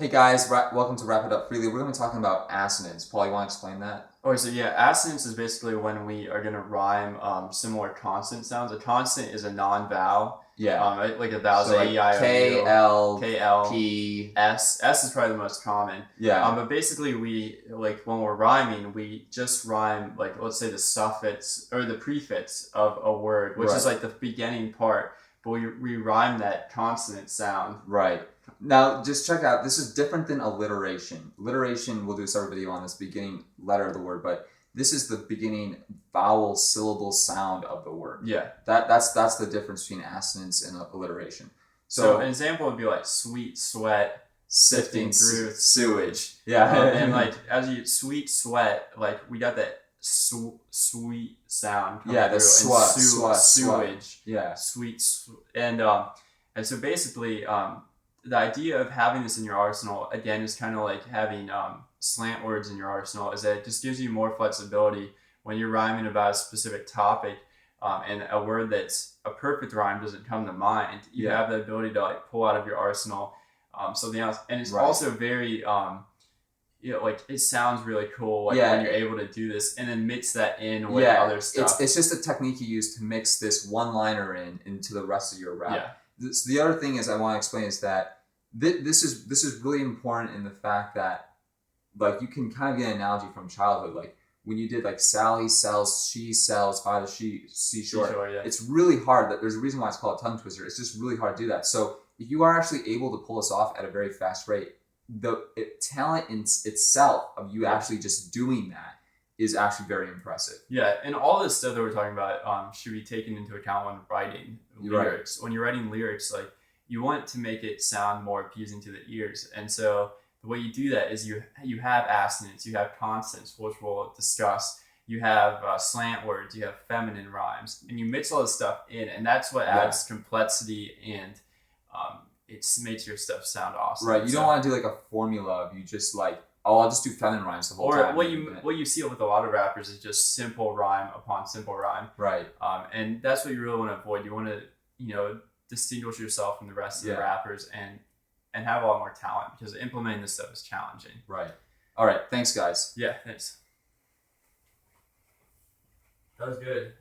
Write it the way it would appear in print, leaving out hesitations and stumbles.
Hey guys, welcome to Wrap It Up Freely. We're going to be talking about assonance. Paul, you want to explain that? Okay, so yeah, assonance is basically when we are going to rhyme similar consonant sounds. A consonant is a non-vowel. Yeah. Like a vowel is So A, like E, I, O, U. K, L, K, L, P. S. S is probably the most common. Yeah. But basically when we're rhyming, we just rhyme, like, let's say the suffix or the prefix of a word, which is like the beginning part, but we rhyme that consonant sound. Right. Now, just check out, this is different than alliteration. Alliteration, we'll do a separate video on this beginning letter of the word, but this is the beginning vowel syllable sound of the word. Yeah. That's the difference between assonance and alliteration. So an example would be like sweet sweat sifting through sewage. Yeah. And like as you sweet sweat, like we got that sweet sound coming the through, sewage. Yeah. And so basically the idea of having this in your arsenal, again, is kind of like having slant words in your arsenal, is that it just gives you more flexibility when you're rhyming about a specific topic, and a word that's a perfect rhyme doesn't come to mind. You have the ability to like pull out of your arsenal something else, and it's also very like it sounds really cool when you're able to do this and then mix that in with other stuff. It's just a technique you use to mix this one-liner into the rest of your rap. The other thing is I want to explain is that this is really important in the fact that, like, you can kind of get an analogy from childhood, like when you did like Sally sells, she sells by the seashore. It's really hard. That there's a reason why it's called a tongue twister. It's just really hard to do that. So if you are actually able to pull this off at a very fast rate, the talent in itself of you actually just doing that is actually very impressive. Yeah, and all this stuff that we're talking about should be taken into account when writing lyrics. When you're writing lyrics, like, you want to make it sound more appeasing to the ears, and so the way you do that is you have assonance, you have consonants, which we'll discuss. You have slant words, you have feminine rhymes, and you mix all this stuff in, and that's what adds complexity, and it makes your stuff sound awesome. Right, you don't want to do like a formula of you just like, oh, I'll just do feminine rhymes the whole time. Or what you see with a lot of rappers is just simple rhyme upon simple rhyme. Right. And that's what you really want to avoid. You want to, distinguish yourself from the rest of the rappers and have a lot more talent, because implementing this stuff is challenging. Right. All right. Thanks, guys. Yeah, thanks. That was good.